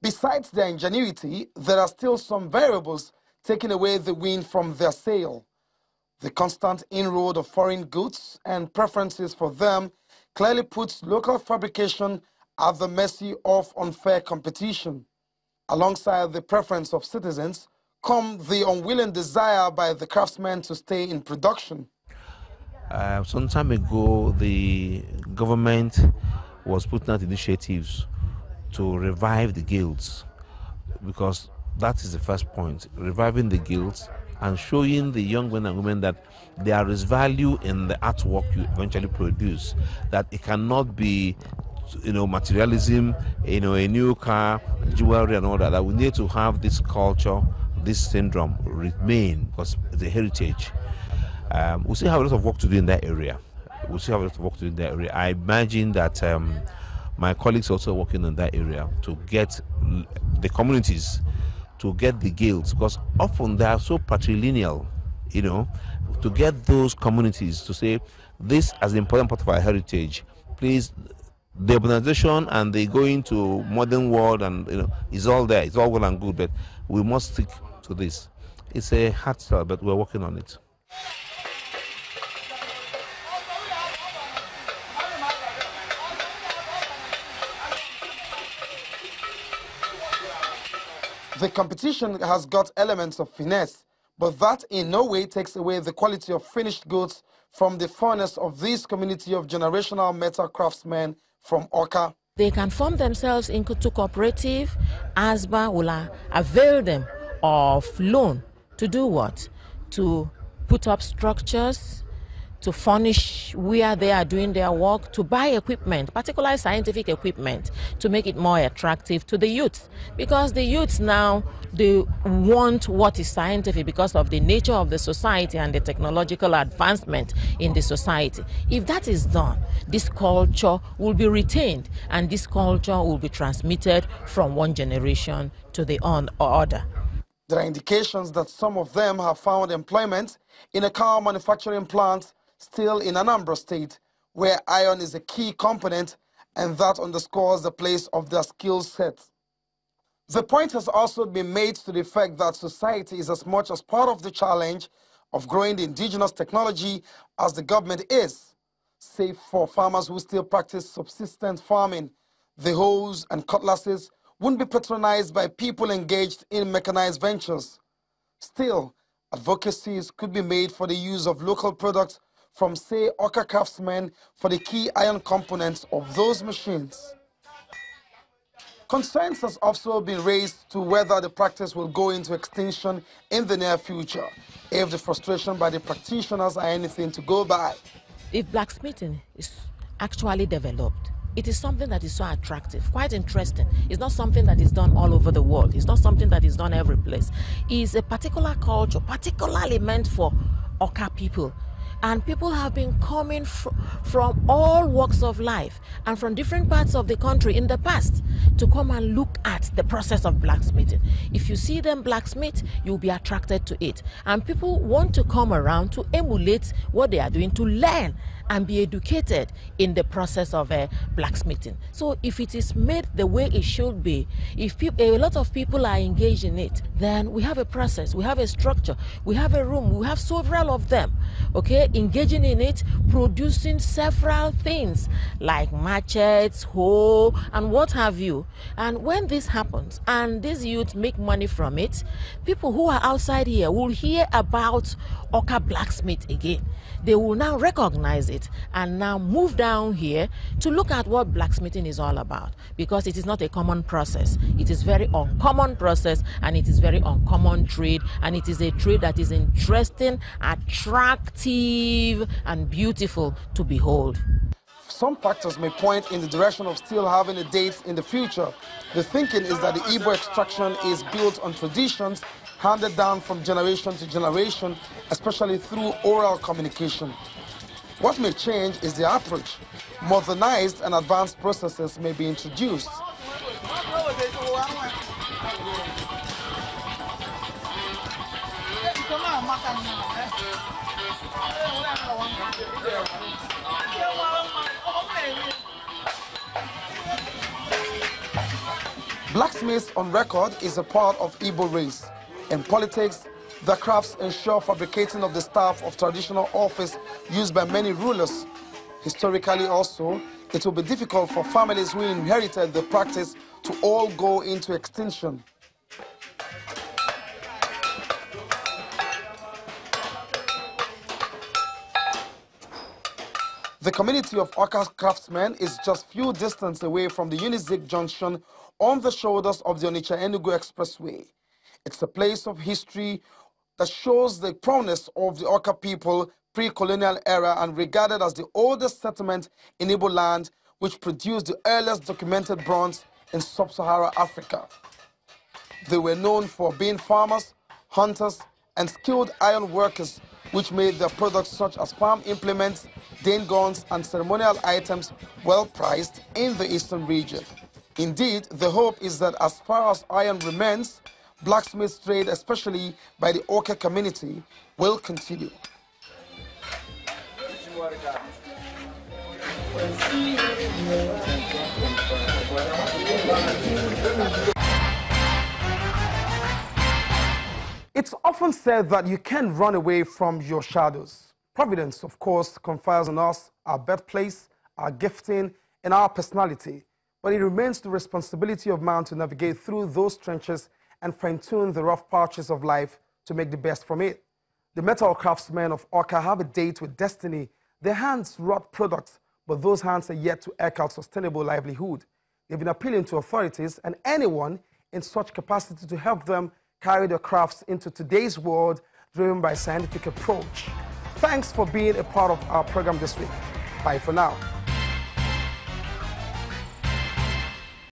Besides their ingenuity, there are still some variables taking away the wind from their sail. The constant inroad of foreign goods and preferences for them clearly puts local fabrication at the mercy of unfair competition. Alongside the preference of citizens come the unwilling desire by the craftsmen to stay in production. Some time ago, the government was putting out initiatives to revive the guilds, because that is the first point, reviving the guilds and showing the young men and women that there is value in the artwork you eventually produce, that it cannot be, materialism, a new car, jewelry and all that, that we need to have this culture, this syndrome remain, because it's a heritage. We still have a lot of work to do in that area. I imagine that my colleagues are also working in that area to get the communities, to get the guilds, because often they are so patrilineal, to get those communities to say, this as an important part of our heritage. Please, the urbanization and the going to modern world and is all there. It's all well and good, but we must stick to this. It's a hard sell, but we're working on it. The competition has got elements of finesse, but that in no way takes away the quality of finished goods from the furnace of this community of generational metal craftsmen from Awka. They can form themselves into cooperative. ASBA will avail them of loan to do what? To put up structures, to furnish where they are doing their work, to buy equipment, particularly scientific equipment, to make it more attractive to the youth. Because the youth now, they want what is scientific because of the nature of the society and the technological advancement in the society. If that is done, this culture will be retained and this culture will be transmitted from one generation to the other. There are indications that some of them have found employment in a car manufacturing plant still in Anambra State, where iron is a key component, and that underscores the place of their skill set. The point has also been made to the effect that society is as much as part of the challenge of growing the indigenous technology as the government is. Save for farmers who still practice subsistence farming, the hoes and cutlasses wouldn't be patronized by people engaged in mechanized ventures. Still, advocacies could be made for the use of local products from, say, Awka craftsmen for the key iron components of those machines. Concerns has also been raised to whether the practice will go into extinction in the near future, if the frustration by the practitioners are anything to go by. If blacksmithing is actually developed, it is something that is so attractive, quite interesting. It's not something that is done all over the world. It's not something that is done every place. It's a particular culture, particularly meant for Awka people. And people have been coming from all walks of life and from different parts of the country in the past to come and look at the process of blacksmithing. If you see them blacksmith, you'll be attracted to it. And people want to come around to emulate what they are doing, to learn and be educated in the process of blacksmithing. So if it is made the way it should be, if a lot of people are engaged in it, then we have a process, we have a structure, we have a room, we have several of them, okay, engaging in it, producing several things like machetes, hoe, and what have you. And when this happens and these youths make money from it, people who are outside here will hear about Awka blacksmith again. They will now recognize it and now move down here to look at what blacksmithing is all about, because it is not a common process. It is very uncommon process, and it is very uncommon trade, and it is a trade that is interesting, attractive, and beautiful to behold. Some factors may point in the direction of still having a date in the future. The thinking is that the Igbo extraction is built on traditions handed down from generation to generation, especially through oral communication. What may change is the approach. Modernized and advanced processes may be introduced. Blacksmiths on record is a part of Igbo race. In politics, the crafts ensure fabricating of the staff of traditional office used by many rulers. Historically also, it will be difficult for families who inherited the practice to all go into extinction. The community of Awka craftsmen is just few distance away from the Unizik Junction on the shoulders of the Onitsha-Enugu Expressway. It's a place of history that shows the prowess of the Awka people pre-colonial era and regarded as the oldest settlement in Igbo land, which produced the earliest documented bronze in sub-Saharan Africa. They were known for being farmers, hunters, and skilled iron workers, which made their products such as farm implements, Dane guns, and ceremonial items well prized in the eastern region. Indeed, the hope is that as far as iron remains, blacksmith trade, especially by the Awka community, will continue. It's often said that you can't run away from your shadows. Providence, of course, confers on us our birthplace, our gifting, and our personality. But it remains the responsibility of man to navigate through those trenches and fine-tune the rough patches of life to make the best from it. The metal craftsmen of Awka have a date with destiny. Their hands wrought products, but those hands are yet to eke out sustainable livelihood. They've been appealing to authorities and anyone in such capacity to help them carry their crafts into today's world driven by scientific approach. Thanks for being a part of our program this week. Bye for now.